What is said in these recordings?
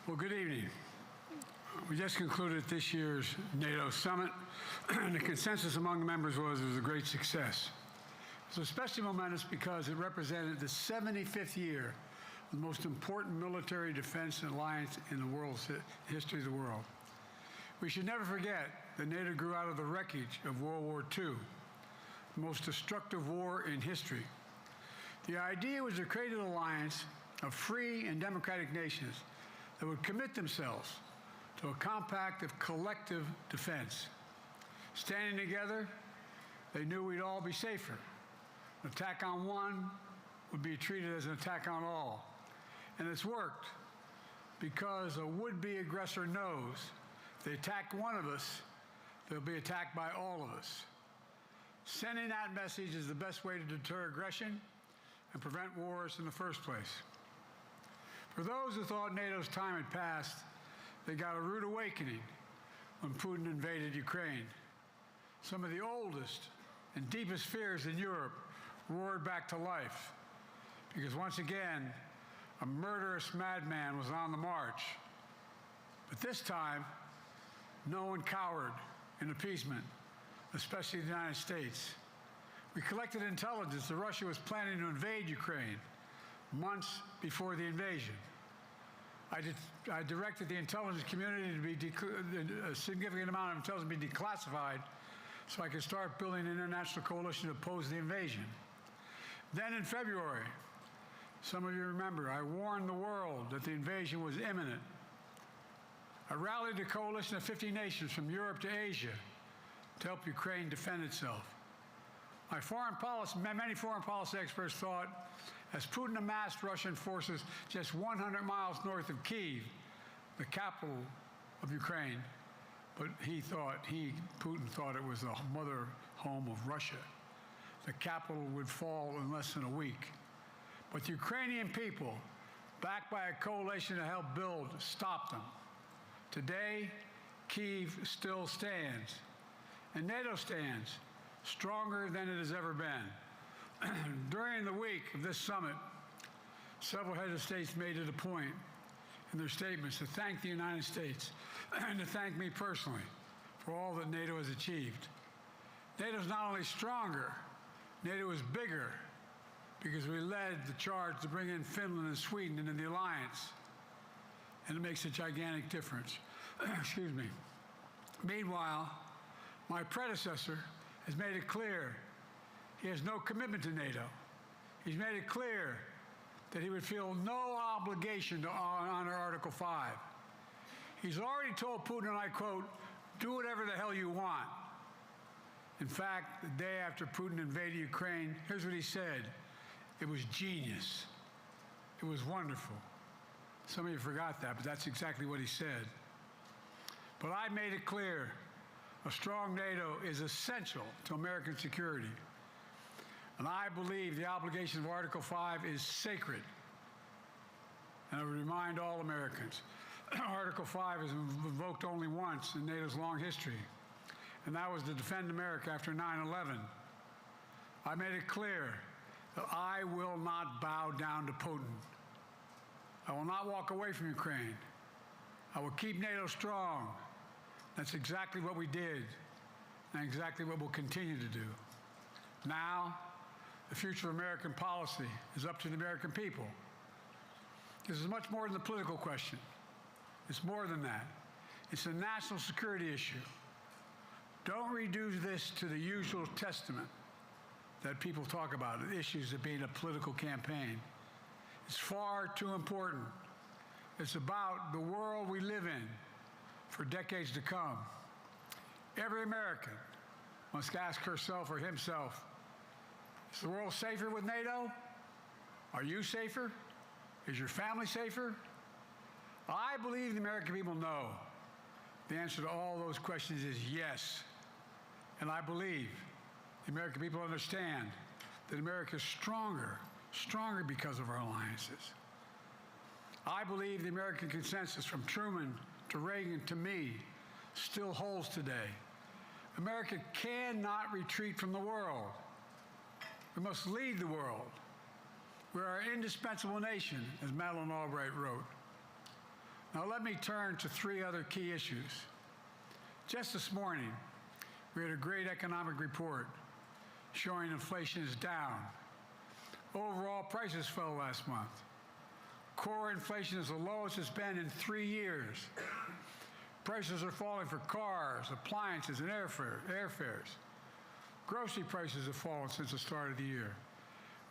Well, good evening. We just concluded this year's NATO summit, and the consensus among the members was it was a great success. It was especially momentous because it represented the 75th year of the most important military defense alliance in the world's history of the world. We should never forget that NATO grew out of the wreckage of World War II, the most destructive war in history. The idea was to create an alliance of free and democratic nations that would commit themselves to a compact of collective defense. Standing together, they knew we'd all be safer. An attack on one would be treated as an attack on all. And it's worked because a would-be aggressor knows if they attack one of us, they'll be attacked by all of us. Sending that message is the best way to deter aggression and prevent wars in the first place. For those who thought NATO's time had passed, they got a rude awakening when Putin invaded Ukraine. Some of the oldest and deepest fears in Europe roared back to life because once again, a murderous madman was on the march. But this time, no one cowered in appeasement, especially the United States. We collected intelligence that Russia was planning to invade Ukraine months before the invasion. I directed the intelligence community to be a significant amount of intelligence be declassified so I could start building an international coalition to oppose the invasion. Then in February, some of you remember, I warned the world that the invasion was imminent. I rallied a coalition of 50 nations from Europe to Asia to help Ukraine defend itself. Many foreign policy experts thought as Putin amassed Russian forces just 100 miles north of Kyiv, the capital of Ukraine, but Putin thought it was the mother home of Russia. The capital would fall in less than a week. But the Ukrainian people, backed by a coalition to help build, stopped them. Today, Kyiv still stands, and NATO stands stronger than it has ever been. During the week of this summit, several heads of states made it a point in their statements to thank the United States and to thank me personally for all that NATO has achieved. NATO is not only stronger, NATO is bigger because we led the charge to bring in Finland and Sweden into the alliance, and it makes a gigantic difference. Excuse me. Meanwhile, my predecessor has made it clear he has no commitment to NATO. He's made it clear that he would feel no obligation to honor Article 5. He's already told Putin, and I quote, "Do whatever the hell you want." In fact, the day after Putin invaded Ukraine, here's what he said. It was genius. It was wonderful. Some of you forgot that, but that's exactly what he said. But I made it clear, a strong NATO is essential to American security. And I believe the obligation of Article 5 is sacred. And I would remind all Americans, Article 5 is invoked only once in NATO's long history, and that was to defend America after 9/11. I made it clear that I will not bow down to Putin. I will not walk away from Ukraine. I will keep NATO strong. That's exactly what we did, and exactly what we'll continue to do. Now, the future of American policy is up to the American people. This is much more than a political question. It's more than that. It's a national security issue. Don't reduce this to the usual testament that people talk about, issues of being a political campaign. It's far too important. It's about the world we live in for decades to come. Every American must ask herself or himself, is the world safer with NATO? Are you safer? Is your family safer? I believe the American people know the answer to all those questions is yes. And I believe the American people understand that America is stronger because of our alliances. I believe the American consensus from Truman to Reagan to me still holds today. America cannot retreat from the world. We must lead the world. We're an indispensable nation, as Madeleine Albright wrote. Now let me turn to three other key issues. Just this morning, we had a great economic report showing inflation is down. Overall prices fell last month. Core inflation is the lowest it's been in 3 years. Prices are falling for cars, appliances, and airfares. Grocery prices have fallen since the start of the year.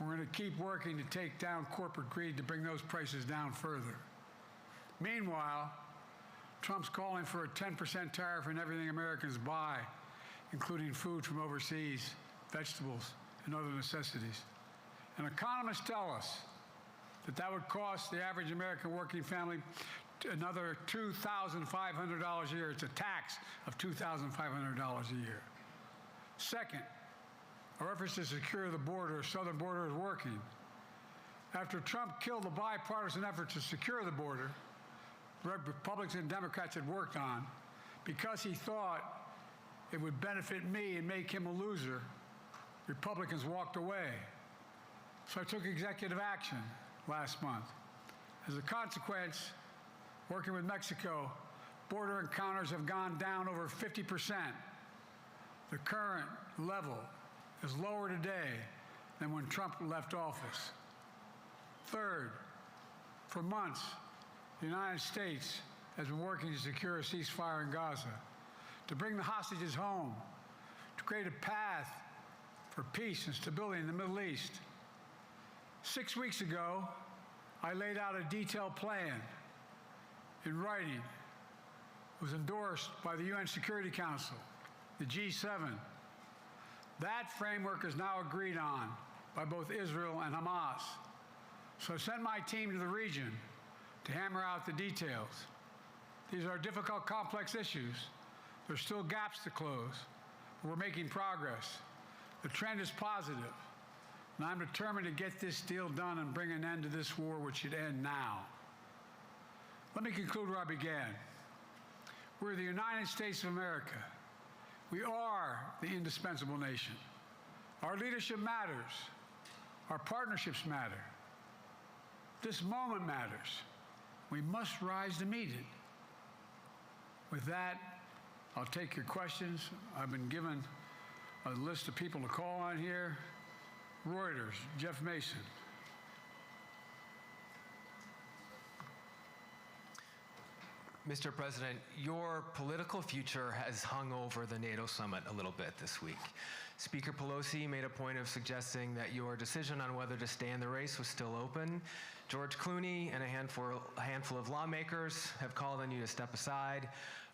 We're going to keep working to take down corporate greed to bring those prices down further. Meanwhile, Trump's calling for a 10% tariff on everything Americans buy, including food from overseas, vegetables, and other necessities. And economists tell us that would cost the average American working family another $2,500 a year. It's a tax of $2,500 a year. Second, our efforts to secure the border, southern border, is working. After Trump killed the bipartisan effort to secure the border, Republicans and Democrats had worked on, because he thought it would benefit me and make him a loser, Republicans walked away. So I took executive action last month. As a consequence, working with Mexico, border encounters have gone down over 50%. The current level is lower today than when Trump left office. Third, for months, the United States has been working to secure a ceasefire in Gaza, to bring the hostages home, to create a path for peace and stability in the Middle East. 6 weeks ago, I laid out a detailed plan in writing. It was endorsed by the UN Security Council, the G7. That framework is now agreed on by both Israel and Hamas. So I sent my team to the region to hammer out the details. These are difficult, complex issues. There's still gaps to close, but we're making progress. The trend is positive, and I'm determined to get this deal done and bring an end to this war, which should end now. Let me conclude where I began. We're the United States of America. We are the indispensable nation. Our leadership matters. Our partnerships matter. This moment matters. We must rise to meet it. With that, I'll take your questions. I've been given a list of people to call on here. Reuters, Jeff Mason. Mr. President, your political future has hung over the NATO summit a little bit this week. Speaker Pelosi made a point of suggesting that your decision on whether to stay in the race was still open. George Clooney and a handful of lawmakers have called on you to step aside.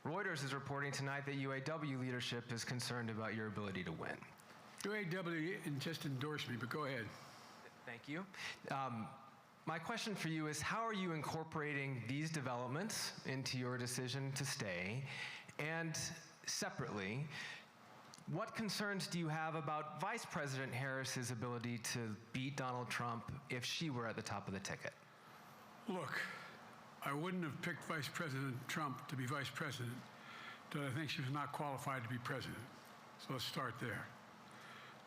Reuters is reporting tonight that UAW leadership is concerned about your ability to win. UAW just endorsed me, but go ahead. Thank you. My question for you is, how are you incorporating these developments into your decision to stay? And separately, what concerns do you have about Vice President Harris's ability to beat Donald Trump if she were at the top of the ticket? Look, I wouldn't have picked Vice President Trump to be vice president, but I think she was not qualified to be president. So let's start there.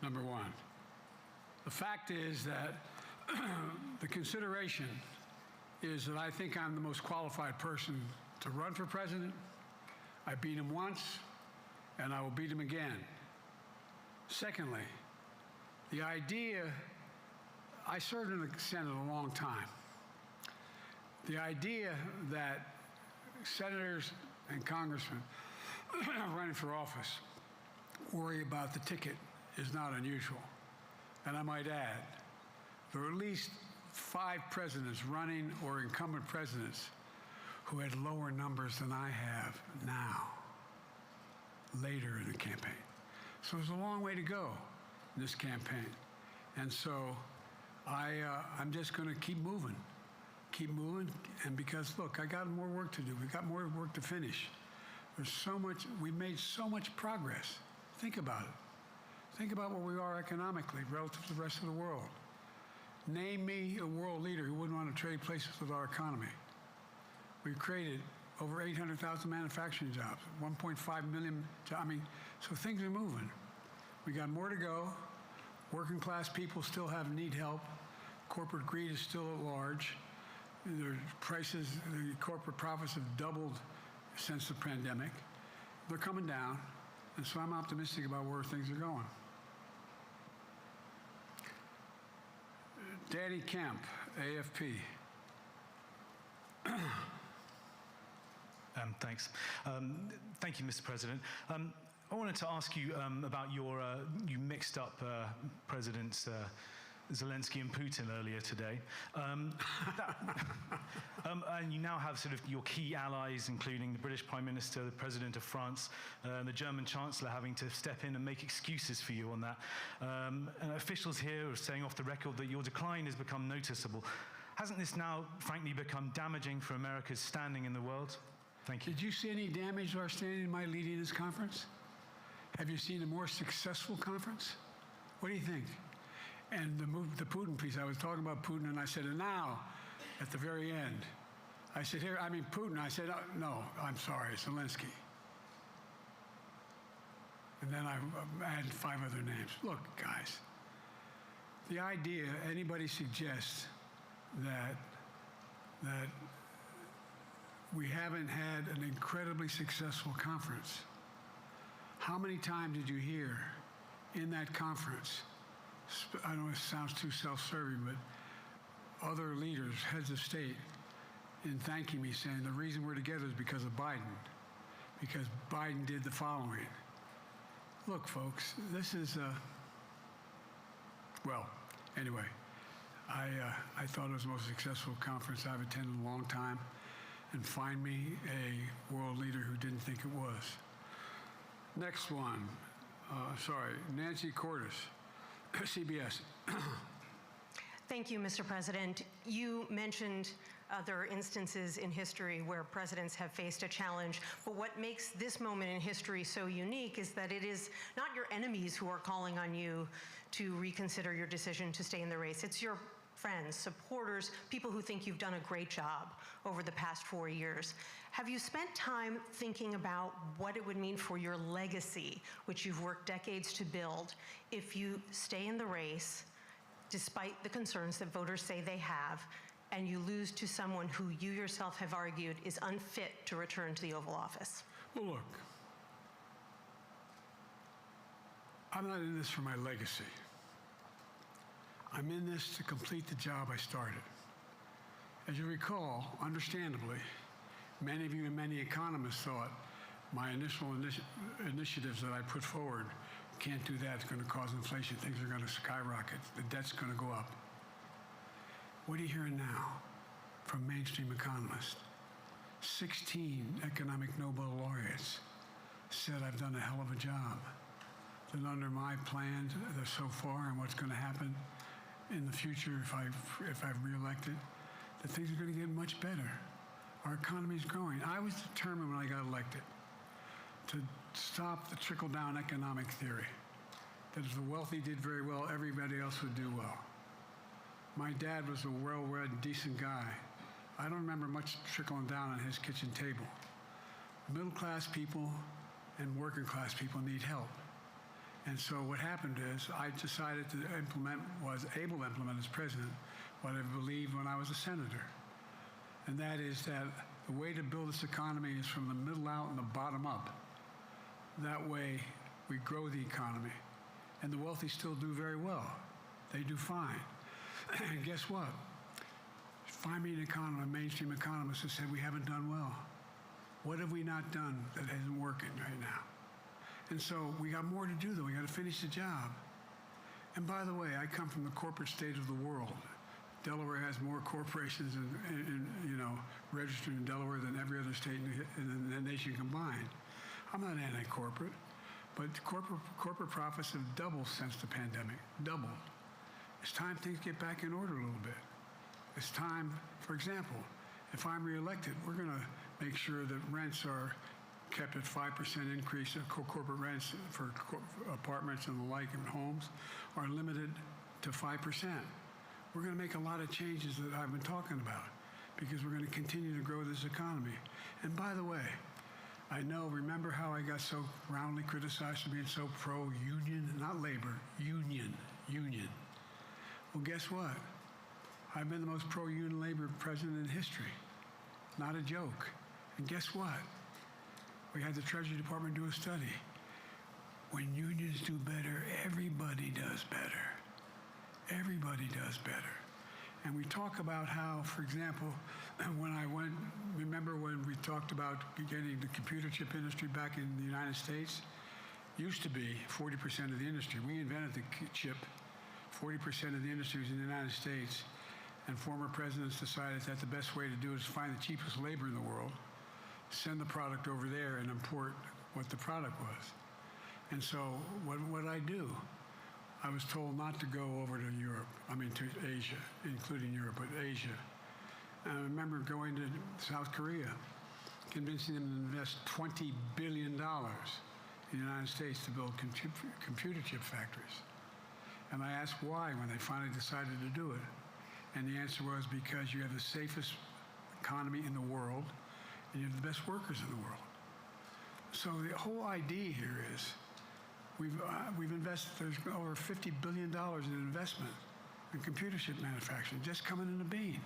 Number one. The fact is that the consideration is that I think I'm the most qualified person to run for president. I beat him once, and I will beat him again. Secondly, the idea, I served in the Senate a long time. The idea that senators and congressmen running for office worry about the ticket is not unusual. And I might add, there are at least 5 presidents running or incumbent presidents who had lower numbers than I have now, later in the campaign. So there's a long way to go in this campaign. And so I'm just going to keep moving, and because, look, I got more work to do. We've got more work to finish. There's so much, we've made so much progress. Think about it. Think about where we are economically relative to the rest of the world. Name me a world leader who wouldn't want to trade places with our economy. We've created over 800,000 manufacturing jobs, 1.5 million jobs. I mean, so things are moving. We got more to go. Working class people still need help. Corporate greed is still at large. Their prices, the corporate profits have doubled since the pandemic. They're coming down, and so I'm optimistic about where things are going. Danny Kemp, AFP. Thanks. Thank you, Mr. President. I wanted to ask you about you mixed up Presidents Zelensky and Putin earlier today. And you now have sort of your key allies, including the British Prime Minister, the President of France, and the German Chancellor having to step in and make excuses for you on that. And officials here are saying off the record that your decline has become noticeable. Hasn't this now, frankly, become damaging for America's standing in the world? Thank you. Did you see any damage to our standing in my leading this conference? Have you seen a more successful conference? What do you think? And the Putin piece, I was talking about Putin, and I said, and now, at the very end, I said, here, I mean, Putin. I said, no, I'm sorry, Zelensky. And then I added 5 other names. Look, guys, the idea anybody suggests that we haven't had an incredibly successful conference. How many times did you hear in that conference, I know it sounds too self-serving, but other leaders, heads of state, in thanking me, saying the reason we're together is because of Biden, because Biden did the following. Look, folks, this is, well, anyway, I thought it was the most successful conference I've attended in a long time, and find me a world leader who didn't think it was. Next one, Nancy Cordes, CBS. Thank you, Mr. President. You mentioned other instances in history where presidents have faced a challenge, but what makes this moment in history so unique is that it is not your enemies who are calling on you to reconsider your decision to stay in the race. It's your friends, supporters, people who think you've done a great job over the past 4 years. Have you spent time thinking about what it would mean for your legacy, which you've worked decades to build, if you stay in the race, despite the concerns that voters say they have, and you lose to someone who you yourself have argued is unfit to return to the Oval Office? Well, look, I'm not in this for my legacy. I'm in this to complete the job I started. As you recall, understandably, many of you and many economists thought my initial initiatives that I put forward, can't do that, it's going to cause inflation, things are going to skyrocket, the debt's going to go up. What are you hearing now from mainstream economists? 16 economic Nobel laureates said I've done a hell of a job. That under my plan so far and what's going to happen in the future if I've reelected, that things are going to get much better. Our economy is growing. I was determined when I got elected to stop the trickle-down economic theory, that if the wealthy did very well, everybody else would do well. My dad was a well-read, decent guy. I don't remember much trickling down on his kitchen table. Middle-class people and working-class people need help. And so what happened is I decided to was able to implement as president what I believed when I was a senator. And that is that the way to build this economy is from the middle out and the bottom up. That way we grow the economy. And the wealthy still do very well. They do fine. And guess what? Find me an economist, a mainstream economist who said we haven't done well. What have we not done that isn't working right now? And so we got more to do, though. We got to finish the job. And by the way, I come from the corporate state of the world. Delaware has more corporations registered in Delaware than every other state in the nation combined. I'm not anti-corporate, but corporate profits have doubled since the pandemic, doubled. It's time things get back in order a little bit. It's time, for example, if I'm reelected, we're going to make sure that rents are kept at 5% increase in corporate rents for apartments and the like and homes are limited to 5%. We're going to make a lot of changes that I've been talking about because we're going to continue to grow this economy. And by the way, I know, remember how I got so roundly criticized for being so pro-union, not labor, union. Well, guess what? I've been the most pro-union labor president in history. Not a joke. And guess what? We had the Treasury Department do a study. When unions do better, everybody does better. Everybody does better. And we talk about how, for example, remember when we talked about getting the computer chip industry back in the United States? Used to be 40% of the industry. We invented the chip. 40% of the industry was in the United States. And former presidents decided that the best way to do it is find the cheapest labor in the world, send the product over there, and import what the product was. And so what did I do? I was told not to go over to Europe, to Asia, including Europe, but Asia. And I remember going to South Korea, convincing them to invest $20 billion in the United States to build computer chip factories. And I asked why when they finally decided to do it. And the answer was because you have the safest economy in the world and you have the best workers in the world. So the whole idea here is we've invested, there's over $50 billion in investment in computer chip manufacturing just coming in a bean.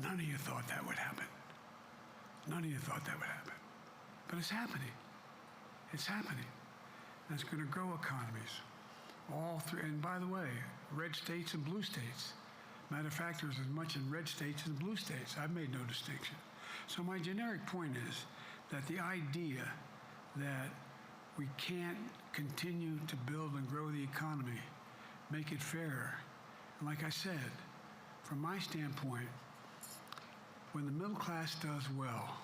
None of you thought that would happen. None of you thought that would happen. But it's happening. It's happening. And it's going to grow economies. All through, and by the way, red states and blue states. Matter of fact, there's as much in red states as in blue states. I've made no distinction. So my generic point is that the idea that we can't continue to build and grow the economy, make it fairer. And like I said, from my standpoint, when the middle class does well,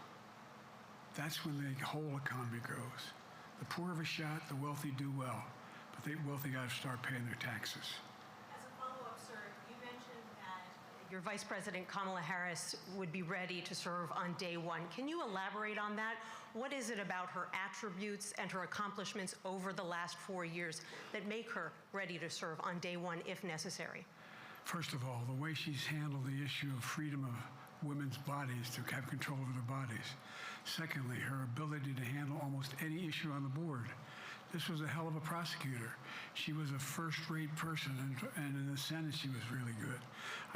that's when the whole economy grows. The poor have a shot, the wealthy do well. But the wealthy got to start paying their taxes. As a follow-up, sir, you mentioned that your Vice President Kamala Harris would be ready to serve on day one. Can you elaborate on that? What is it about her attributes and her accomplishments over the last 4 years that make her ready to serve on day one if necessary? First of all, the way she's handled the issue of freedom of women's bodies to have control over their bodies. Secondly, her ability to handle almost any issue on the board. This was a hell of a prosecutor. She was a first-rate person, and in the Senate, she was really good.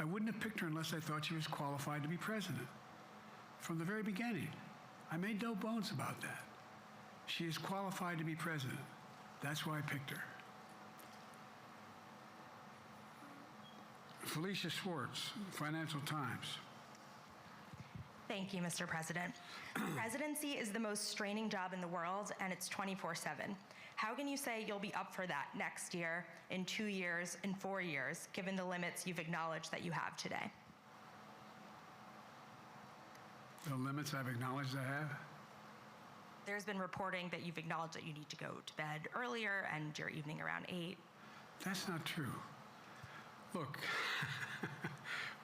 I wouldn't have picked her unless I thought she was qualified to be president. From the very beginning, I made no bones about that. She is qualified to be president. That's why I picked her. Felicia Schwartz, Financial Times. Thank you, Mr. President. Presidency is the most straining job in the world, and it's 24/7. How can you say you'll be up for that next year, in 2 years, in 4 years, given the limits you've acknowledged that you have today? The limits I've acknowledged I have? There's been reporting that you've acknowledged that you need to go to bed earlier and your evening around 8. That's not true. Look,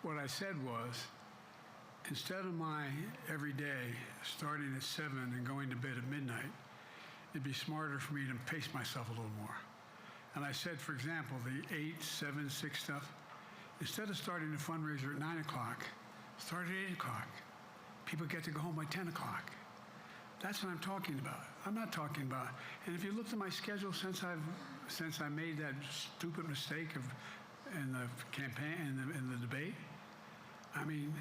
what I said was, instead of my every day starting at 7 and going to bed at midnight, it'd be smarter for me to pace myself a little more. And I said, for example, the 8, 7, 6 stuff, instead of starting a fundraiser at 9 o'clock, start at 8 o'clock. People get to go home by 10 o'clock. That's what I'm talking about. I'm not talking about, and if you looked at my schedule since I made that stupid mistake in the campaign, in the debate, I mean,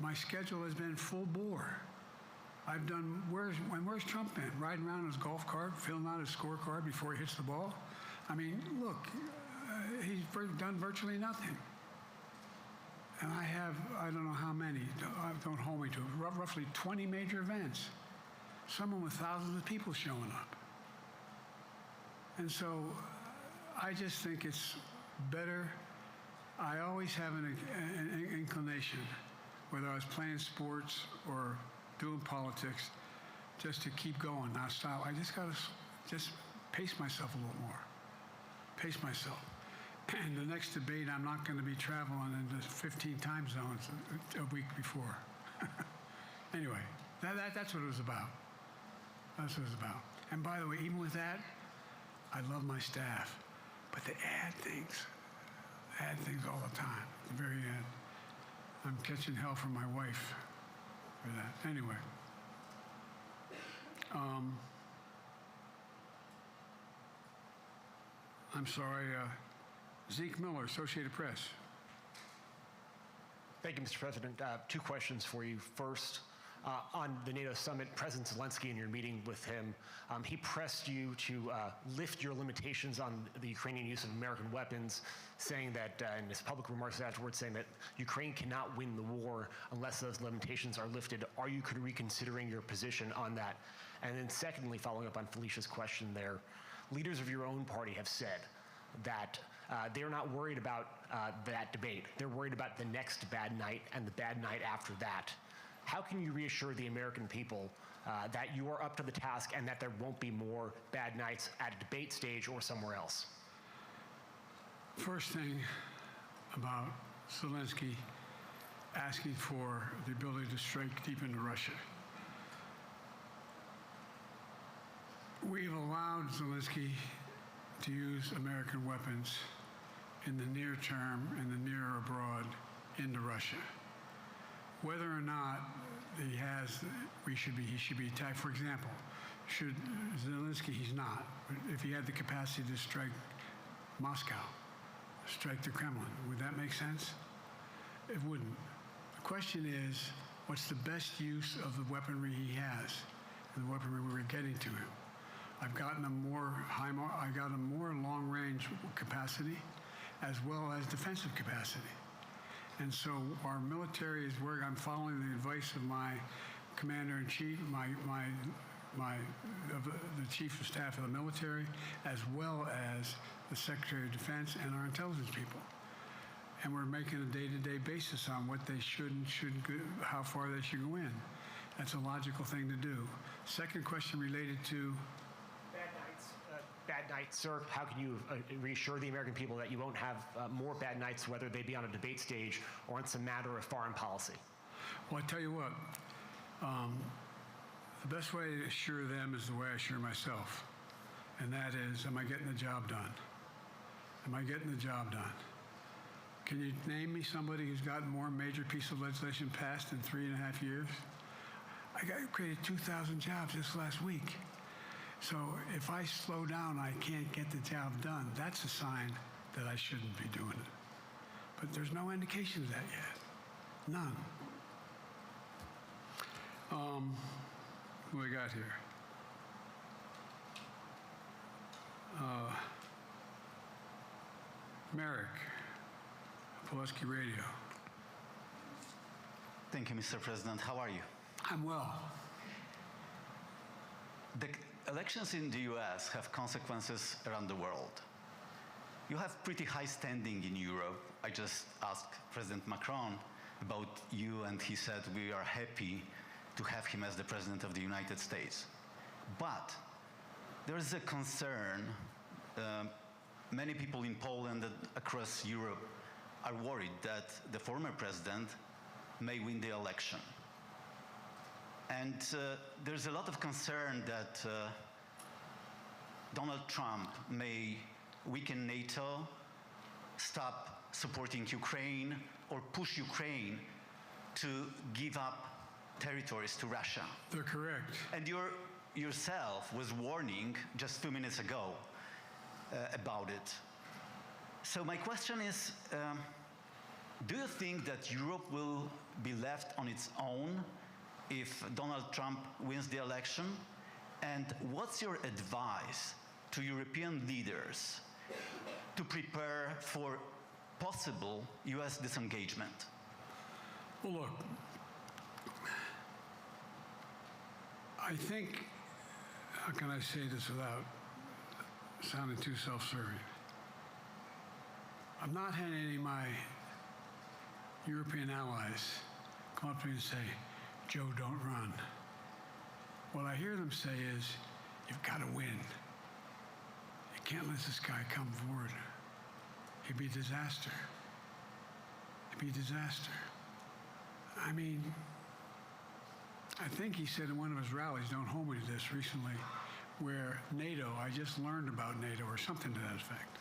my schedule has been full bore. I've done, where's Trump been? Riding around in his golf cart, filling out his scorecard before he hits the ball? I mean, look, he's done virtually nothing. And I have, I don't know how many, don't hold me to it, roughly 20 major events. Some with thousands of people showing up. And so I just think it's better. I always have an inclination, whether I was playing sports or doing politics, just to keep going, not stop. I just got to just pace myself a little more. Pace myself. And the next debate, I'm not going to be traveling into 15 time zones a week before. Anyway, that's what it was about. That's what it was about. And by the way, even with that, I love my staff, but they add things all the time. At the very end, I'm catching hell from my wife for that. Anyway, I'm sorry. Zeke Miller, Associated Press. Thank you, Mr. President. Two questions for you. First, on the NATO summit, President Zelensky, in your meeting with him, he pressed you to lift your limitations on the Ukrainian use of American weapons, saying that, in his public remarks afterwards, saying that Ukraine cannot win the war unless those limitations are lifted. Are you reconsidering your position on that? And then secondly, following up on Felicia's question there, leaders of your own party have said that they're not worried about that debate. They're worried about the next bad night and the bad night after that. How can you reassure the American people that you are up to the task and that there won't be more bad nights at a debate stage or somewhere else? First thing about Zelensky asking for the ability to strike deep into Russia. We've allowed Zelensky to use American weapons in the near term, in the near or abroad, into Russia. Whether or not he should be attacked. For example, should Zelensky, he's not, but if he had the capacity to strike Moscow, strike the Kremlin, would that make sense? It wouldn't. The question is, what's the best use of the weaponry he has, and the weaponry we're getting to him? I've gotten a more long-range capacity, as well as defensive capacity. And so our military is where I'm following the advice of my commander-in-chief, the chief of staff of the military, as well as the Secretary of Defense and our intelligence people. And we're making a day-to-day basis on what they should go, how far they should go in. That's a logical thing to do. Second question related to Bad nights, sir. How can you reassure the American people that you won't have more bad nights, whether they be on a debate stage or on some matter of foreign policy? Well, I tell you what, the best way to assure them is the way I assure myself, and that is, am I getting the job done? Am I getting the job done? Can you name me somebody who's gotten more major piece of legislation passed in 3.5 years? I created 2,000 jobs just last week. So if I slow down, I can't get the job done. That's a sign that I shouldn't be doing it. But there's no indication of that yet. None. Who I got here? Merrick, Pulaski Radio. Thank you, Mr. President. How are you? I'm well. The elections in the US have consequences around the world. You have pretty high standing in Europe. I just asked President Macron about you, and he said we are happy to have him as the President of the United States. But there is a concern. Many people in Poland and across Europe are worried that the former president may win the election. And there's a lot of concern that Donald Trump may weaken NATO, stop supporting Ukraine, or push Ukraine to give up territories to Russia. They're correct. And yourself was warning just 2 minutes ago about it. So my question is, do you think that Europe will be left on its own if Donald Trump wins the election? And what's your advice to European leaders to prepare for possible US disengagement? Well, look, I think, how can I say this without sounding too self-serving? I'm not having any of my European allies come up to me and say, Joe, don't run. What I hear them say is, you've got to win. You can't let this guy come forward. He'd be a disaster. He'd be a disaster. I mean, I think he said in one of his rallies, don't hold me to this, recently, where NATO, I just learned about NATO, or something to that effect.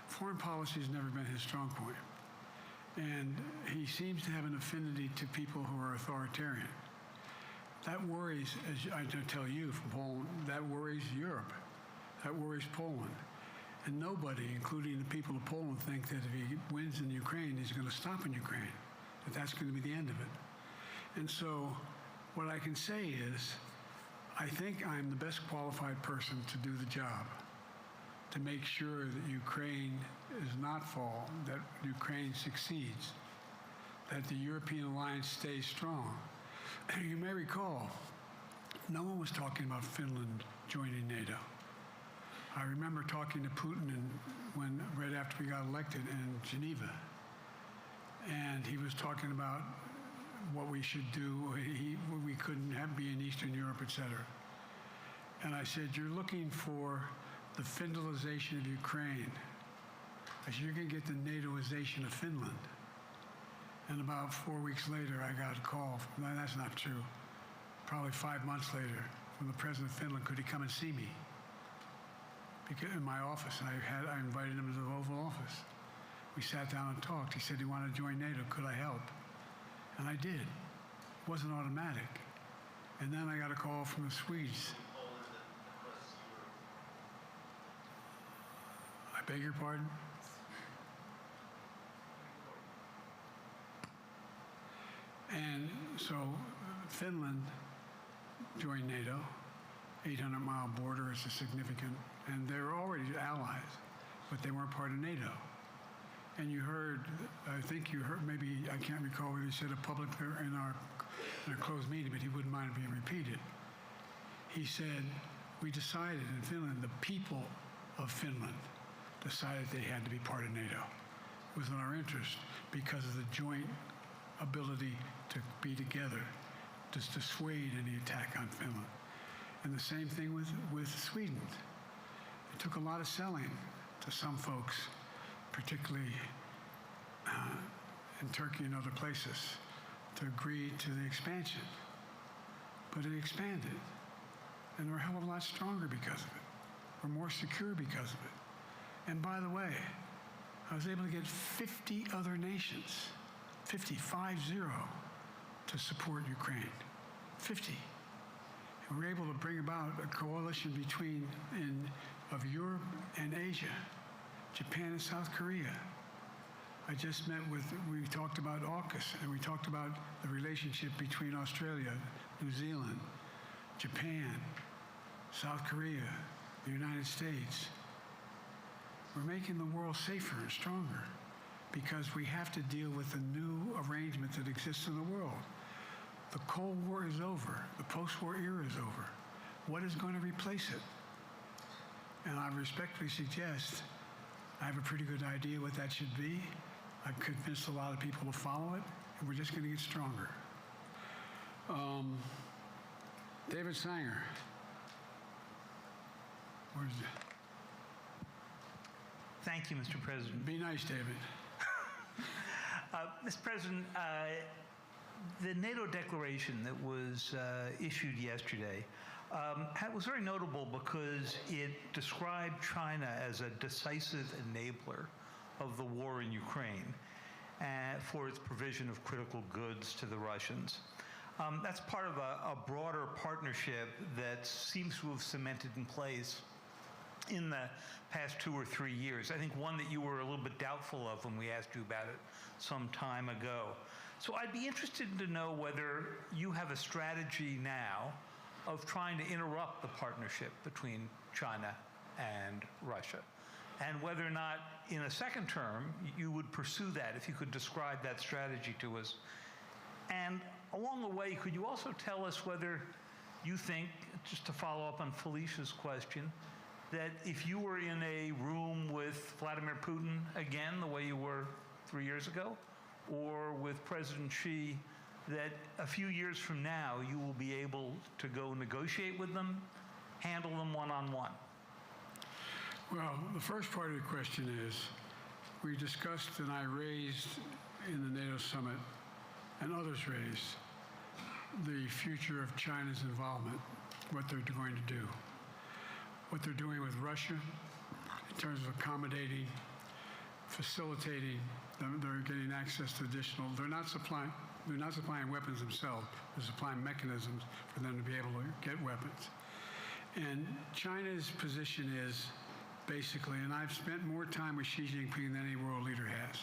Foreign policy has never been his strong point. And he seems to have an affinity to people who are authoritarian. That worries, as I tell you from Poland, that worries Europe. That worries Poland. And nobody, including the people of Poland, think that if he wins in Ukraine, he's going to stop in Ukraine. that that's going to be the end of it. And so what I can say is, I think I'm the best qualified person to do the job, to make sure that Ukraine does not fall, that Ukraine succeeds, that the European alliance stays strong. You may recall, no one was talking about Finland joining NATO. I remember talking to Putin right after we got elected in Geneva, and he was talking about what we should do. We couldn't be in Eastern Europe, et cetera. And I said, you're looking for the Finlandization of Ukraine. I said, you're going to get the NATOization of Finland. And about 4 weeks later, I got a call. No, that's not true. Probably 5 months later, from the president of Finland, could he come and see me? Because in my office, I invited him to the Oval Office. We sat down and talked. He said he wanted to join NATO. Could I help? And I did. It wasn't automatic. And then I got a call from the Swedes. I beg your pardon? And so Finland joined NATO. 800-mile border is a significant, and they were already allies, but they weren't part of NATO. And you heard, I think you heard, maybe, I can't recall whether he said it publicly or in our closed meeting, but he wouldn't mind being repeated. He said, we decided in Finland, the people of Finland decided they had to be part of NATO. It was in our interest because of the joint ability to be together to dissuade any attack on Finland. And the same thing with Sweden. It took a lot of selling to some folks, particularly in Turkey and other places, to agree to the expansion. But it expanded. And we're a hell of a lot stronger because of it. We're more secure because of it. And by the way, I was able to get 50 other nations, 50, to support Ukraine. 50. And we're able to bring about a coalition of Europe and Asia, Japan and South Korea. I just met we talked about AUKUS, and we talked about the relationship between Australia, New Zealand, Japan, South Korea, the United States. We're making the world safer and stronger because we have to deal with the new arrangement that exists in the world. The Cold War is over. The post-war era is over. What is going to replace it? And I respectfully suggest I have a pretty good idea what that should be. I've convinced a lot of people to follow it, and we're just going to get stronger. David Sanger. Where's it? Thank you, Mr. President. Be nice, David. Mr. President, the NATO declaration that was issued yesterday was very notable because it described China as a decisive enabler of the war in Ukraine for its provision of critical goods to the Russians. That's part of a broader partnership that seems to have cemented in place in the past 2 or 3 years. I think one that you were a little bit doubtful of when we asked you about it some time ago. So I'd be interested to know whether you have a strategy now of trying to interrupt the partnership between China and Russia, and whether or not in a second term you would pursue that, if you could describe that strategy to us. And along the way, could you also tell us whether you think, just to follow up on Felicia's question, that if you were in a room with Vladimir Putin again, the way you were 3 years ago, or with President Xi, that a few years from now you will be able to go negotiate with them, handle them one-on-one? Well, the first part of the question is, we discussed and I raised in the NATO summit, and others raised, the future of China's involvement, what they're going to do, what they're doing with Russia in terms of accommodating, facilitating. They're getting access to additional. They're not supplying weapons themselves. They're supplying mechanisms for them to be able to get weapons. And China's position is basically, and I've spent more time with Xi Jinping than any world leader has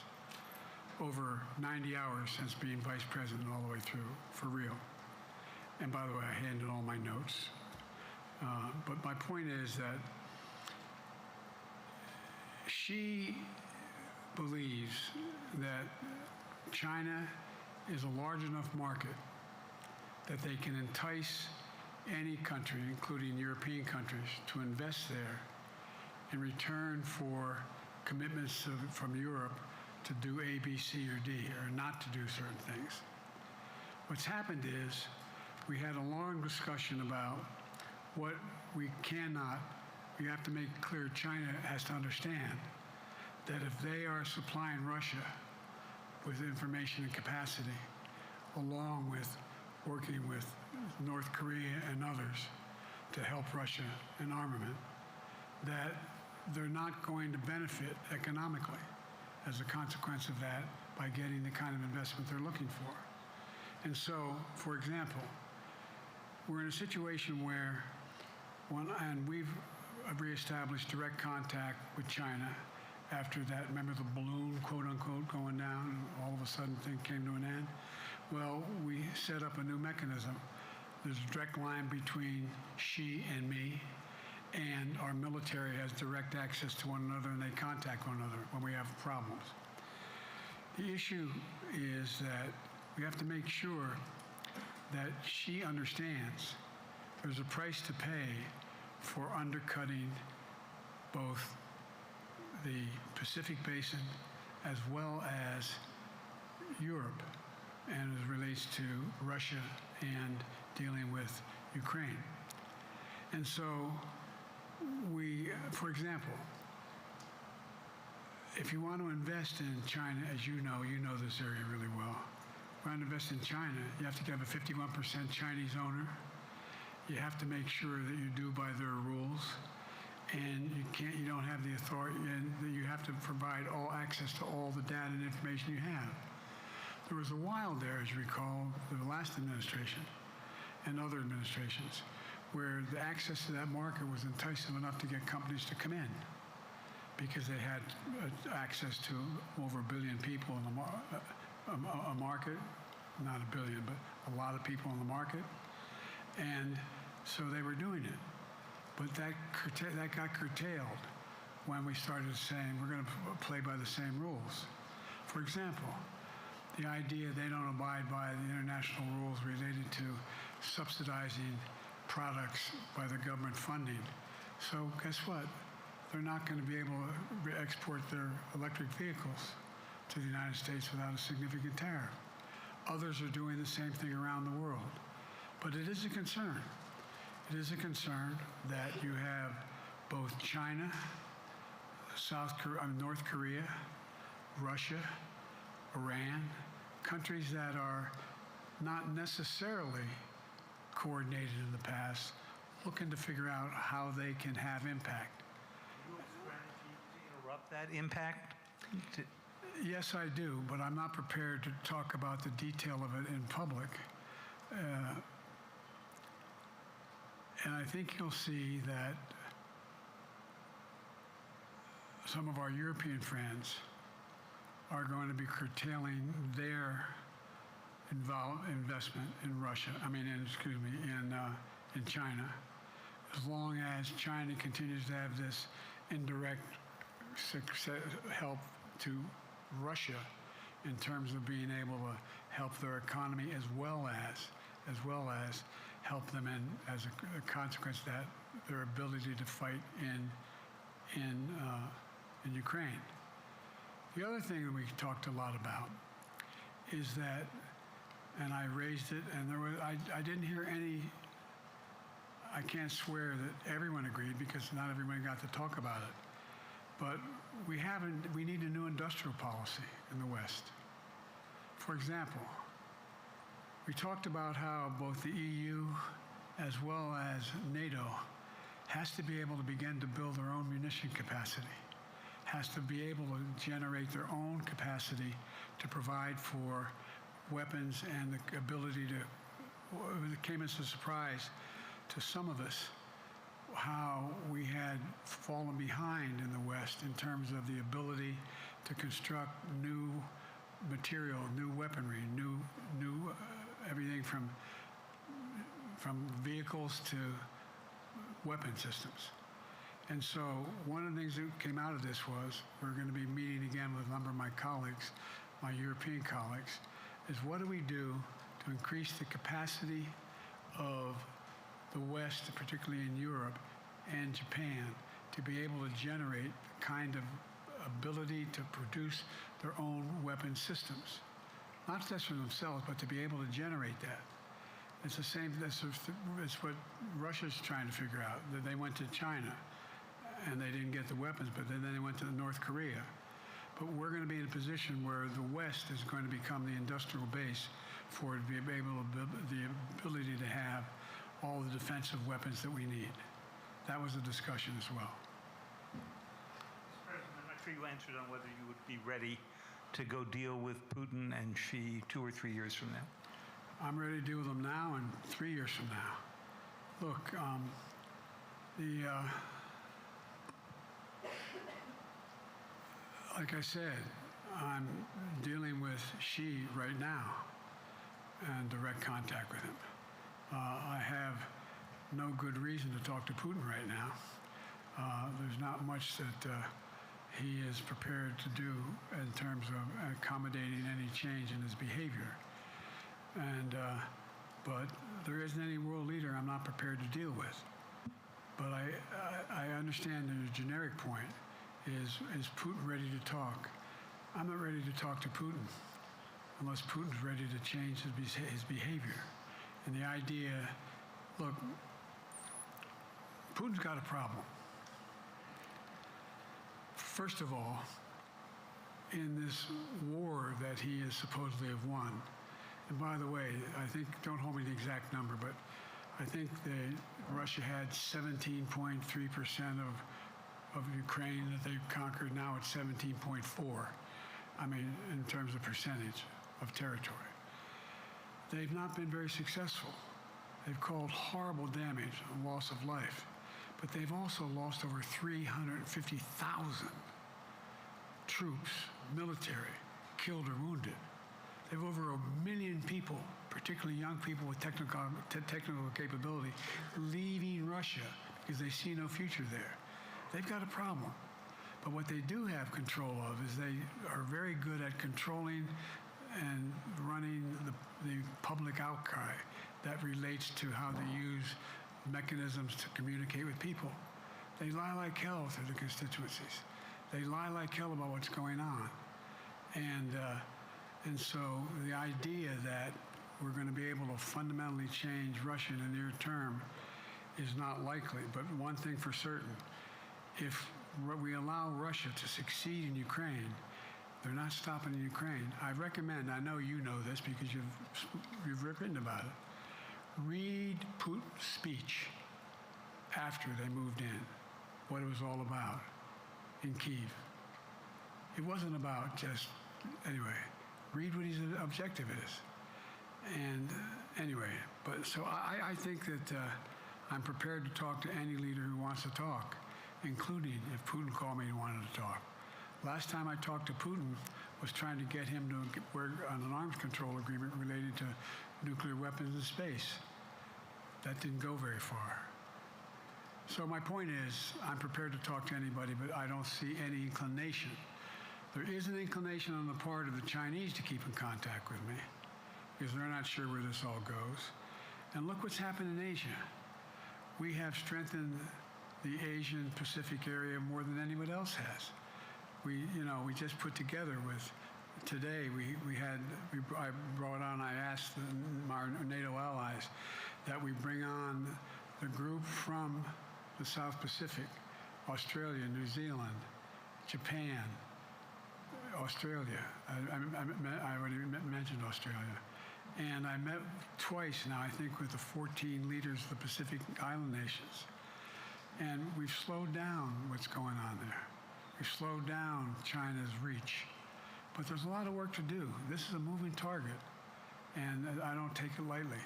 over 90 hours since being vice president all the way through, for real. And by the way, I handed all my notes. But my point is that she believes that China is a large enough market that they can entice any country, including European countries, to invest there in return for commitments from Europe to do A, B, C, or D, or not to do certain things. What's happened is we had a long discussion about what we have to make clear. China has to understand that if they are supplying Russia with information and capacity, along with working with North Korea and others to help Russia in armament, that they're not going to benefit economically as a consequence of that by getting the kind of investment they're looking for. And so, for example, we're in a situation where, and we've reestablished direct contact with China after that, remember the balloon, quote unquote, going down, and all of a sudden things came to an end? Well, we set up a new mechanism. There's a direct line between Xi and me, and our military has direct access to one another, and they contact one another when we have problems. The issue is that we have to make sure that she understands there's a price to pay for undercutting both the Pacific Basin as well as Europe, and as it relates to Russia and dealing with Ukraine. And so we, for example, if you want to invest in China, as you know this area really well. If you want to invest in China, you have to have a 51% Chinese owner. You have to make sure that you do by their rules, and you don't have the authority, and that you have to provide all access to all the data and information you have. There was a while there, as you recall, the last administration and other administrations, where the access to that market was enticing enough to get companies to come in because they had access to over 1 billion people in a market, not 1 billion, but a lot of people in the market. And so they were doing it. But that got curtailed when we started saying we're going to play by the same rules. For example, the idea they don't abide by the international rules related to subsidizing products by the government funding. So guess what? They're not going to be able to export their electric vehicles to the United States without a significant tariff. Others are doing the same thing around the world. But it is a concern. It is a concern that you have both China, North Korea, Russia, Iran, countries that are not necessarily coordinated in the past, looking to figure out how they can have impact. Do you have a strategy to interrupt that impact? Yes, I do, but I'm not prepared to talk about the detail of it in public. And I think you'll see that some of our European friends are going to be curtailing their investment in Russia. In China, as long as China continues to have this indirect help to Russia in terms of being able to help their economy, as well as help them as a consequence of that, their ability to fight in Ukraine. The other thing that we talked a lot about is that, and I raised it, and I didn't hear any. I can't swear that everyone agreed because not everyone got to talk about it. But we need a new industrial policy in the West. For example, we talked about how both the EU as well as NATO has to be able to begin to build their own munition capacity, has to be able to generate their own capacity to provide for weapons and the ability to, it came as a surprise to some of us how we had fallen behind in the West in terms of the ability to construct new material, new weaponry, new everything from vehicles to weapon systems. And so one of the things that came out of this was we're going to be meeting again with a number of my colleagues, my European colleagues, is what do we do to increase the capacity of the West, particularly in Europe and Japan, to be able to generate the kind of ability to produce their own weapon systems. Not just for themselves, but to be able to generate that. It's the same, it's what Russia's trying to figure out. That they went to China and they didn't get the weapons, but then they went to North Korea. But we're going to be in a position where the West is going to become the industrial base for it to be able to, the ability to have all the defensive weapons that we need. That was a discussion as well. Mr. President, I'm not sure you answered on whether you would be ready to go deal with Putin and Xi 2 or 3 years from now. I'm ready to deal with them now and 3 years from now. Look, like I said, I'm dealing with Xi right now and direct contact with him. I have no good reason to talk to Putin right now. There's not much that he is prepared to do in terms of accommodating any change in his behavior. And, but there isn't any world leader I'm not prepared to deal with. But I understand the generic point is Putin ready to talk? I'm not ready to talk to Putin unless Putin's ready to change his behavior. And the idea, look, Putin's got a problem. First of all, in this war that he is supposedly have won, and by the way, I think, don't hold me to the exact number, but I think Russia had 17.3% of Ukraine that they conquered. Now it's 17.4. I mean, in terms of percentage of territory. They've not been very successful. They've caused horrible damage and loss of life, but they've also lost over 350,000 troops, military, killed or wounded. They have over 1 million people, particularly young people with technical capability, leaving Russia because they see no future there. They've got a problem. But what they do have control of is they are very good at controlling and running the public outcry that relates to how they use mechanisms to communicate with people. They lie like hell through the constituencies. They lie like hell about what's going on. And so the idea that we're going to be able to fundamentally change Russia in the near term is not likely. But one thing for certain, if we allow Russia to succeed in Ukraine, they're not stopping in Ukraine. I recommend, I know you know this because you've written about it, read Putin's speech after they moved in, what it was all about in Kyiv. It wasn't about just, anyway, read what his objective is. And anyway, but so I think that I'm prepared to talk to any leader who wants to talk, including if Putin called me and wanted to talk. Last time I talked to Putin was trying to get him to work on an arms control agreement related to nuclear weapons in space. That didn't go very far. So my point is, I'm prepared to talk to anybody, but I don't see any inclination. There is an inclination on the part of the Chinese to keep in contact with me because they're not sure where this all goes. And look what's happened in Asia. We have strengthened the Asian Pacific area more than anyone else has. We just put together with, today I brought on, I asked our NATO allies that we bring on the group from the South Pacific, Australia, New Zealand, Japan, Australia. I already mentioned Australia. And I met twice now, I think, with the 14 leaders of the Pacific Island nations. And we've slowed down what's going on there. We've slowed down China's reach. But there's a lot of work to do. This is a moving target, and I don't take it lightly.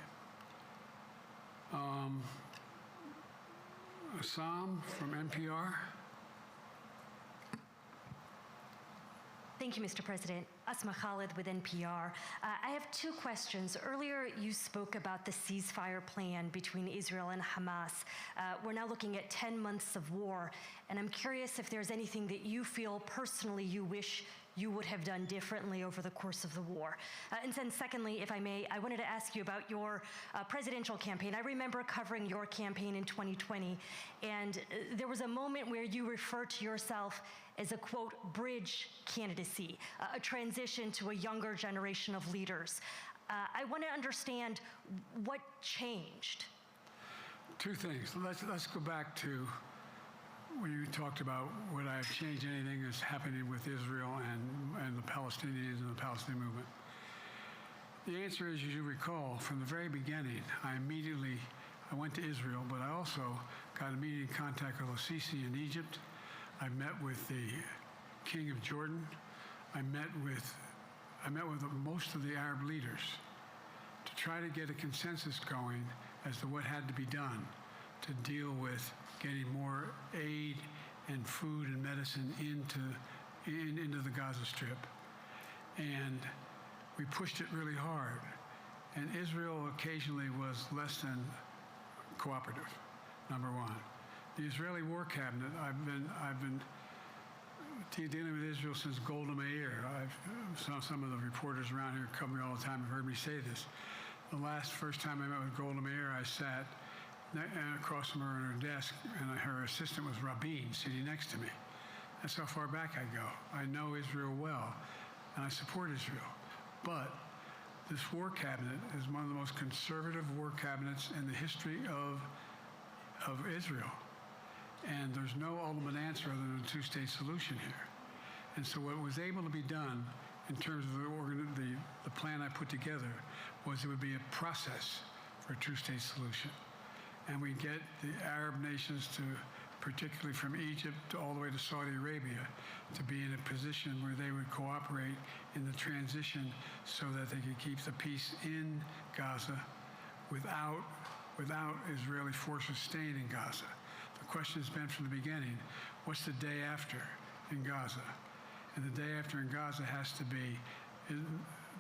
Assam from NPR. Thank you, Mr. President. Asma Khalid with NPR. I have two questions. Earlier, you spoke about the ceasefire plan between Israel and Hamas. We're now looking at 10 months of war, and I'm curious if there's anything that you feel personally you wish you would have done differently over the course of the war. And then secondly, if I may, I wanted to ask you about your presidential campaign. I remember covering your campaign in 2020, and there was a moment where you referred to yourself as a, quote, bridge candidacy, a transition to a younger generation of leaders. I want to understand what changed. Two things. Let's go back to when you talked about would I have changed anything that's happening with Israel and the Palestinians and the Palestinian movement. The answer is, as you recall, from the very beginning, I went to Israel, but I also got immediate contact with al-Sisi in Egypt. I met with the King of Jordan. I met with most of the Arab leaders to try to get a consensus going as to what had to be done to deal with getting more aid and food and medicine into the Gaza Strip. And we pushed it really hard. And Israel occasionally was less than cooperative, number one. The Israeli War Cabinet, I've been dealing with Israel since Golda Meir. Some of the reporters around here come here all the time have heard me say this. First time I met with Golda Meir, I sat across from her at her desk, and her assistant was Rabin sitting next to me. That's how far back I go. I know Israel well, and I support Israel. But this war cabinet is one of the most conservative war cabinets in the history of Israel. And there's no ultimate answer other than a two-state solution here. And so what was able to be done in terms of the plan I put together was it would be a process for a two-state solution. And we get the Arab nations to, particularly from Egypt all the way to Saudi Arabia, to be in a position where they would cooperate in the transition so that they could keep the peace in Gaza without Israeli forces staying in Gaza. The question has been from the beginning, what's the day after in Gaza? And the day after in Gaza has to be,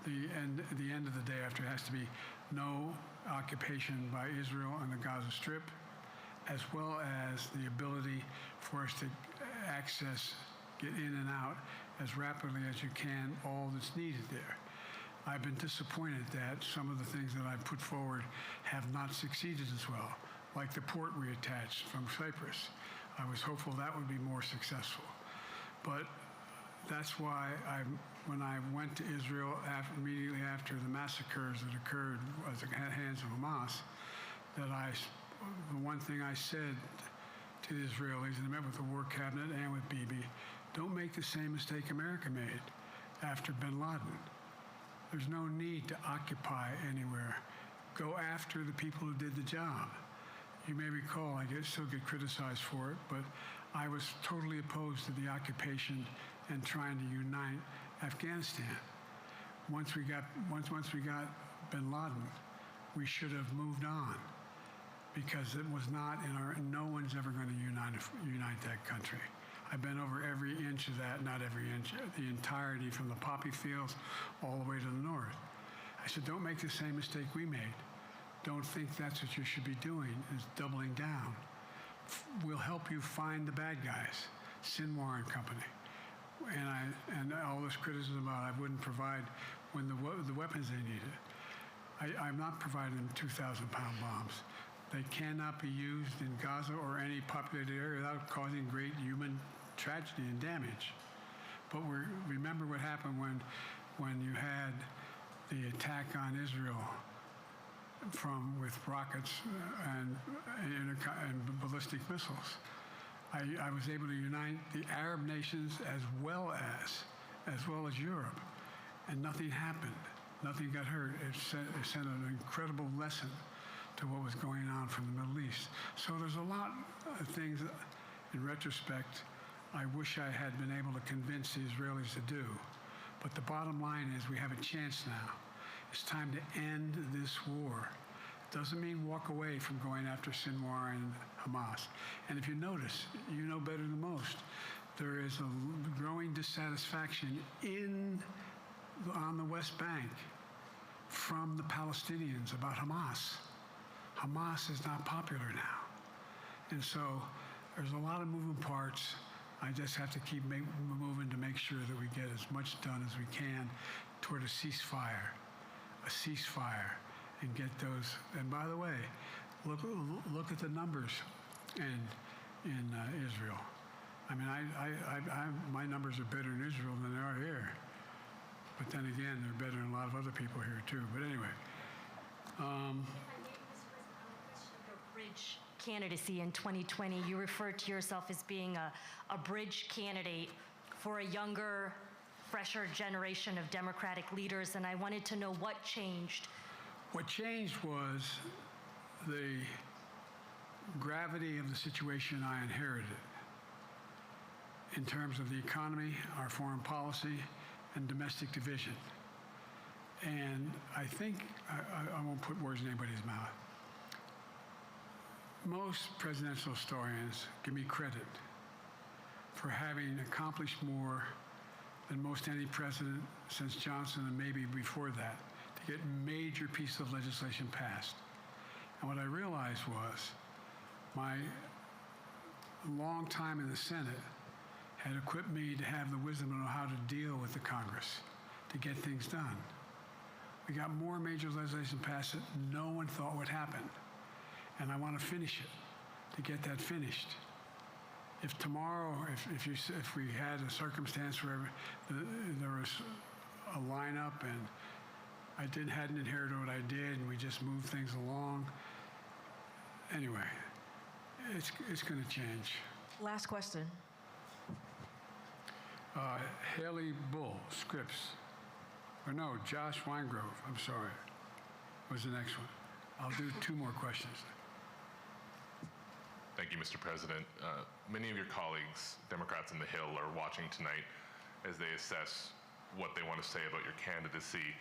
the end of the day after has to be no occupation by Israel on the Gaza Strip, as well as the ability for us to get in and out as rapidly as you can, all that's needed there. I've been disappointed that some of the things that I've put forward have not succeeded as well, like the port we attached from Cyprus. I was hopeful that would be more successful. But that's why when I went to Israel immediately after the massacres that occurred at the hands of Hamas, the one thing I said to the Israelis, and I met with the War Cabinet and with Bibi, don't make the same mistake America made after bin Laden. There's no need to occupy anywhere. Go after the people who did the job. You may recall, I still get criticized for it, but I was totally opposed to the occupation and trying to unite Afghanistan. Once we got bin Laden, we should have moved on, because it was not no one's ever going to unite that country. I've been over every inch of that, not every inch, the entirety from the poppy fields all the way to the north. I said, don't make the same mistake we made. Don't think that's what you should be doing, is doubling down. We'll help you find the bad guys, Sinwar and company. And all this criticism about I wouldn't provide when the weapons they needed. I'm not providing them 2,000-pound bombs. They cannot be used in Gaza or any populated area without causing great human tragedy and damage. But remember what happened when you had the attack on Israel with rockets and ballistic missiles. I was able to unite the Arab nations as well as Europe, and nothing happened. Nothing got hurt. It sent an incredible lesson to what was going on from the Middle East. So there's a lot of things, in retrospect, I wish I had been able to convince the Israelis to do. But the bottom line is we have a chance now. It's time to end this war. It doesn't mean walk away from going after Sinwar and Hamas. And if you notice, you know better than most, there is a growing dissatisfaction on the West Bank from the Palestinians about Hamas. Hamas is not popular now. And so there's a lot of moving parts. I just have to keep moving to make sure that we get as much done as we can toward a ceasefire, and get those. And by the way, look at the numbers in Israel. I mean, my numbers are better in Israel than they are here. But then again, they're better than a lot of other people here too. But anyway. Your bridge candidacy in 2020, you referred to yourself as being a bridge candidate for a younger, fresher generation of Democratic leaders, and I wanted to know what changed. What changed was the gravity of the situation I inherited in terms of the economy, our foreign policy, and domestic division. And I think, I won't put words in anybody's mouth, most presidential historians give me credit for having accomplished more than most any president since Johnson and maybe before that to get major pieces of legislation passed. And what I realized was my long time in the Senate had equipped me to have the wisdom to know how to deal with the Congress to get things done. We got more major legislation passed that no one thought would happen. And I want to finish it, to get that finished. If tomorrow, if we had a circumstance where there was a lineup and I hadn't inherited what I did and we just moved things along, anyway, it's going to change. Last question. Haley Bull, Scripps. Or no, Josh Weingrove, I'm sorry, was the next one. I'll do two more questions. Thank you, Mr. President. Many of your colleagues, Democrats in the Hill, are watching tonight as they assess what they want to say about your candidacy.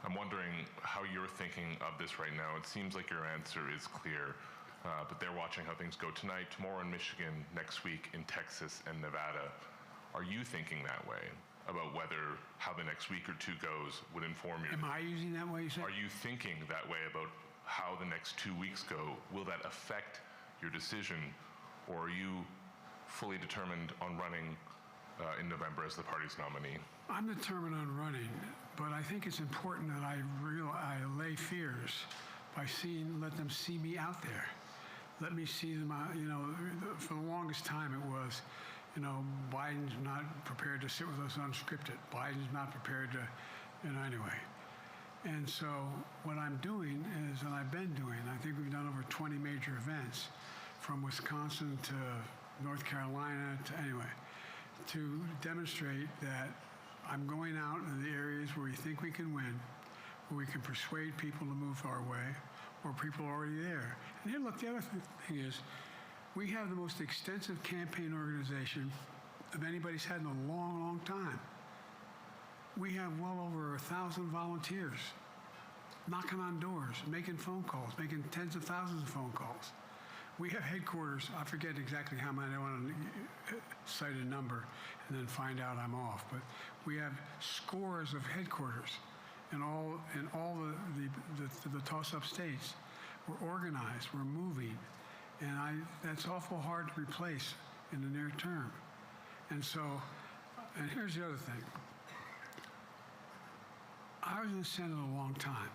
I'm wondering how you're thinking of this right now. It seems like your answer is clear, but they're watching how things go tonight, tomorrow in Michigan, next week in Texas and Nevada. Are you thinking that way about how the next week or two goes would inform you? Am I using that way, you said? Are you thinking that way about how the next 2 weeks go? Will that affect your decision, or are you fully determined on running in November as the party's nominee? I'm determined on running, but I think it's important that I allay fears by let them see me out there. Let me see them out, for the longest time it was, Biden's not prepared to sit with us unscripted. Biden's not prepared to, anyway. And so what I'm doing is, and I've been doing, I think we've done over 20 major events from Wisconsin to North Carolina to demonstrate that I'm going out in the areas where we think we can win, where we can persuade people to move our way, or people are already there. And here, look, the other thing is, we have the most extensive campaign organization of anybody's had in a long, long time. We have well over 1,000 volunteers knocking on doors, making phone calls, making tens of thousands of phone calls. We have headquarters, I forget exactly how many, I don't want to cite a number and then find out I'm off, but we have scores of headquarters in all the toss-up states. We're organized, we're moving, and that's awful hard to replace in the near term. And so, and here's the other thing. I was in the Senate a long time.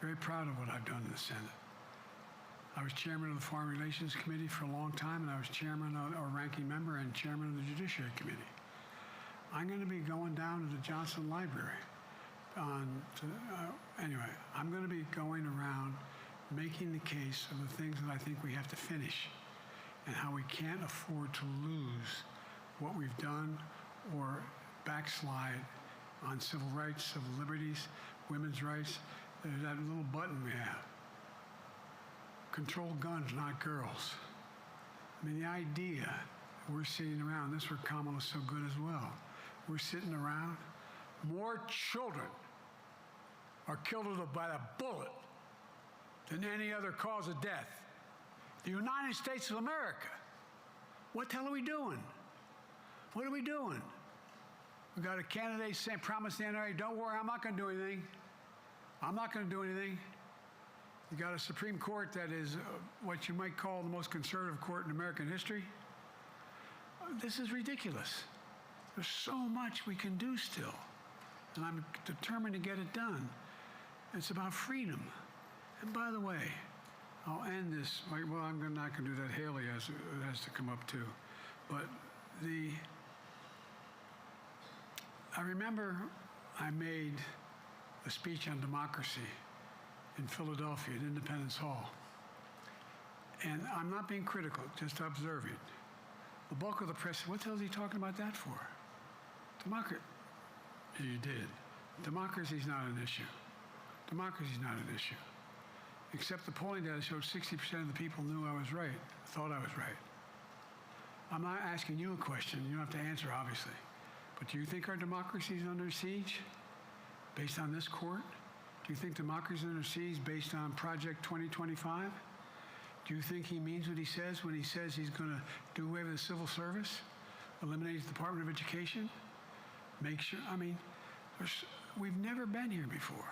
Very proud of what I've done in the Senate. I was chairman of the Foreign Relations Committee for a long time, and I was chairman or ranking member and chairman of the Judiciary Committee. I'm going to be going down to the Johnson Library. Anyway, I'm going to be going around making the case of the things that I think we have to finish and how we can't afford to lose what we've done or backslide on civil rights, civil liberties, women's rights. There's that little button we have. Control guns, not girls. I mean, the idea we're sitting around, this is where Kamala's so good as well. We're sitting around, more children are killed by a bullet than any other cause of death. The United States of America. What the hell are we doing? What are we doing? We got a candidate saying, promised the NRA, don't worry, I'm not going to do anything. I'm not going to do anything. You got a Supreme Court that is what you might call the most conservative court in American history. This is ridiculous. There's so much we can do still, and I'm determined to get it done. It's about freedom. And by the way, I'll end this. Well, I'm not going to do that. Haley has to come up too. But I remember I made a speech on democracy in Philadelphia at Independence Hall. And I'm not being critical, just observing. The bulk of the press said, what the hell is he talking about that for? Democracy. You did. Democracy is not an issue. Democracy is not an issue. Except the polling data showed 60% of the people knew I was right, thought I was right. I'm not asking you a question. You don't have to answer, obviously. But do you think our democracy is under siege based on this court? Do you think democracy is under siege based on Project 2025? Do you think he means what he says when he says he's going to do away with the civil service, eliminate the Department of Education, make sure, I mean, we've never been here before.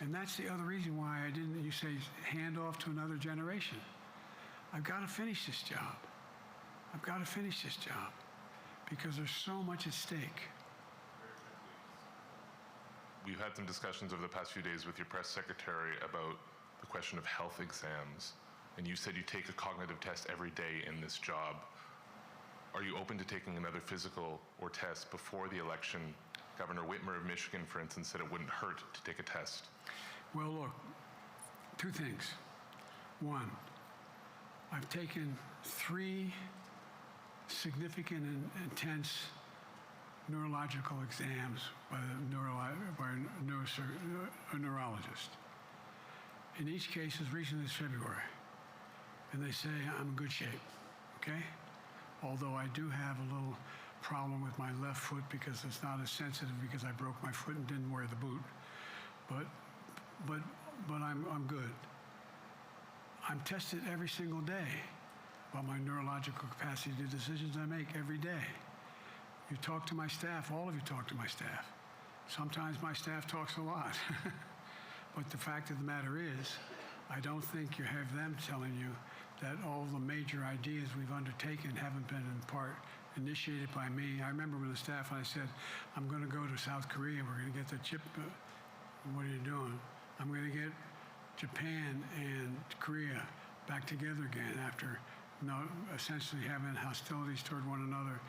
And that's the other reason why you say, hand off to another generation. I've got to finish this job. I've got to finish this job because there's so much at stake. We've had some discussions over the past few days with your press secretary about the question of health exams. And you said you take a cognitive test every day in this job. Are you open to taking another physical or test before the election? Governor Whitmer of Michigan, for instance, said it wouldn't hurt to take a test. Well, look, two things. One, I've taken 3 significant and intense neurological exams by a neurologist. In each case, as recently as February. And they say I'm in good shape, okay? Although I do have a little problem with my left foot because it's not as sensitive because I broke my foot and didn't wear the boot. But I'm good. I'm tested every single day about my neurological capacity to do decisions I make every day. You talk to my staff, all of you talk to my staff. Sometimes my staff talks a lot. But the fact of the matter is, I don't think you have them telling you that all the major ideas we've undertaken haven't been in part initiated by me. I remember when the staff and I said, I'm going to go to South Korea, we're going to get the chip. What are you doing? I'm going to get Japan and Korea back together again after essentially having hostilities toward one another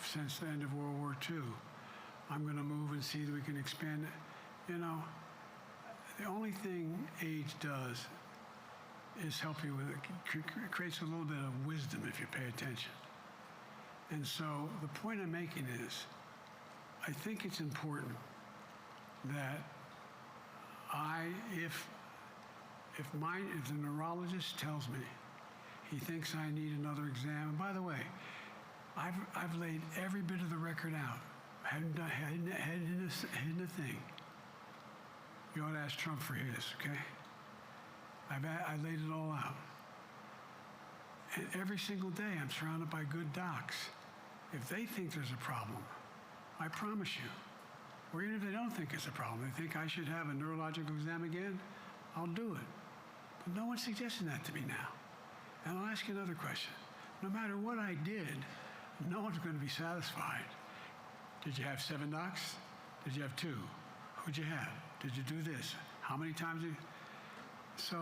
since the end of World War II. I'm going to move and see that we can expand it. You know, the only thing age does is help you with it. It creates a little bit of wisdom if you pay attention. And so the point I'm making is, I think it's important that if the neurologist tells me he thinks I need another exam, and by the way, I've laid every bit of the record out. Hadn't hidden a thing. You ought to ask Trump for his, okay? I laid it all out. And every single day I'm surrounded by good docs. If they think there's a problem, I promise you, or even if they don't think it's a problem, they think I should have a neurological exam again, I'll do it. But no one's suggesting that to me now. And I'll ask you another question. No matter what I did, no one's going to be satisfied. Did you have 7 docs? Did you have 2? Who'd you have? Did you do this? How many times did you? So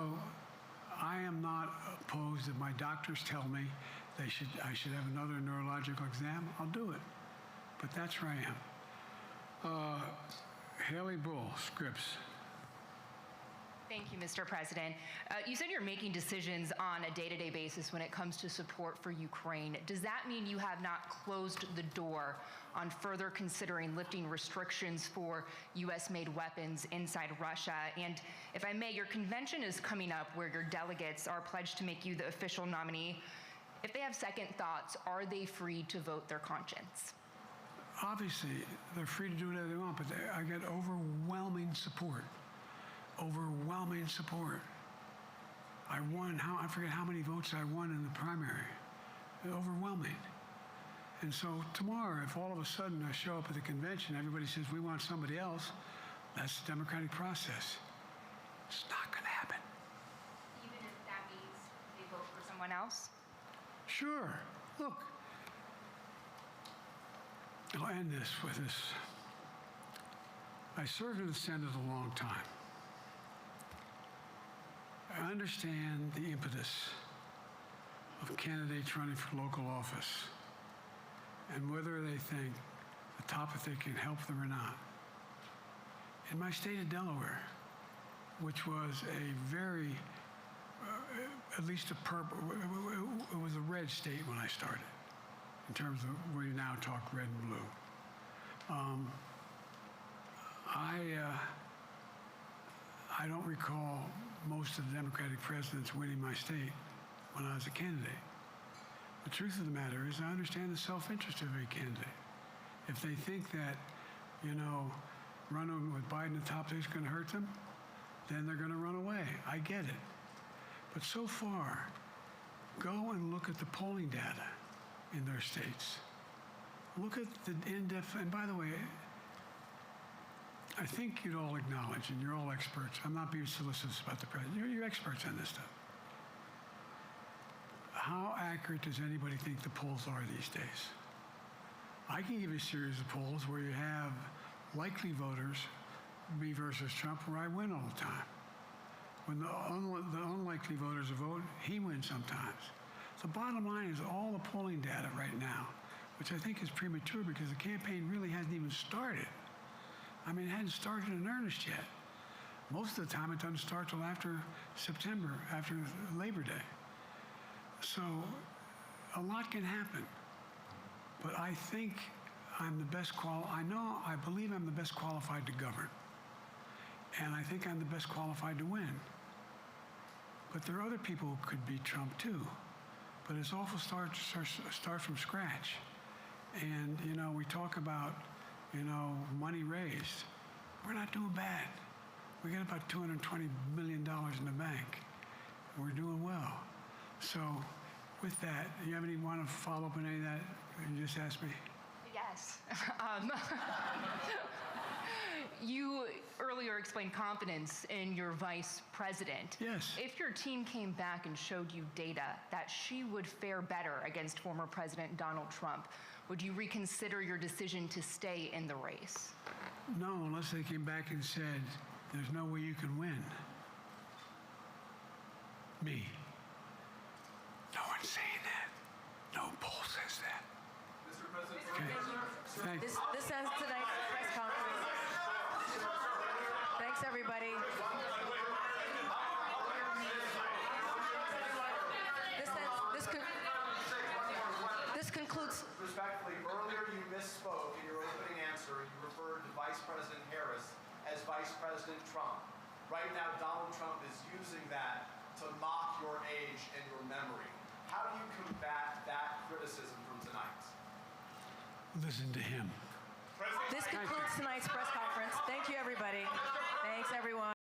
I am not opposed if my doctors tell me I should have another neurological exam, I'll do it. But that's where I am. Haley Bull, Scripps. Thank you, Mr. President. You said you're making decisions on a day-to-day basis when it comes to support for Ukraine. Does that mean you have not closed the door on further considering lifting restrictions for U.S.-made weapons inside Russia? And if I may, your convention is coming up where your delegates are pledged to make you the official nominee. If they have second thoughts, are they free to vote their conscience? Obviously, they're free to do whatever they want, but I get overwhelming support. Overwhelming support. I won, I forget how many votes I won in the primary. Overwhelming. And so tomorrow, if all of a sudden I show up at the convention, everybody says, we want somebody else, that's the democratic process. It's not going to happen. Even if that means they vote for someone else? Sure. Look, I'll end this with this. I served in the Senate a long time. I understand the impetus of candidates running for local office and whether they think the topic can help them or not. In my state of Delaware, which was a very, at least a purple, it was a red state when I started, in terms of where you now talk red and blue. I don't recall most of the Democratic presidents winning my state when I was a candidate. The truth of the matter is I understand the self-interest of every candidate. If they think that, running with Biden at the top is going to hurt them, then they're going to run away. I get it. But so far, go and look at the polling data in their states. Look at the in-depth, and by the way, I think you'd all acknowledge, and you're all experts, I'm not being solicitous about the president, you're experts on this stuff. How accurate does anybody think the polls are these days? I can give you a series of polls where you have likely voters, me versus Trump, where I win all the time. When the unlikely voters vote, he wins sometimes. The bottom line is all the polling data right now, which I think is premature because the campaign really hasn't even started. I mean, it hadn't started in earnest yet. Most of the time, it doesn't start till after September, after Labor Day. So a lot can happen. But I think I'm the best I believe I'm the best qualified to govern. And I think I'm the best qualified to win. But there are other people who could beat Trump too. But it's awful start from scratch. And, we talk about, money raised. We're not doing bad. We got about $220 million in the bank. We're doing well. So with that, you have any want to follow up on any of that you just asked me? Yes. You earlier explained confidence in your vice president. Yes. If your team came back and showed you data that she would fare better against former President Donald Trump, would you reconsider your decision to stay in the race? No, unless they came back and said, there's no way you can win. Me. No one's saying that. No poll says that. Mr. President, okay. Thanks. This ends tonight's press conference. Thanks, everybody. This concludes. respectfully, earlier you misspoke in your opening answer. You referred to Vice President Harris as Vice President Trump. Right now, Donald Trump is using that to mock your age and your memory. How do you combat that criticism from tonight? Listen to him. This concludes tonight's press conference. Thank you, everybody. Thanks, everyone.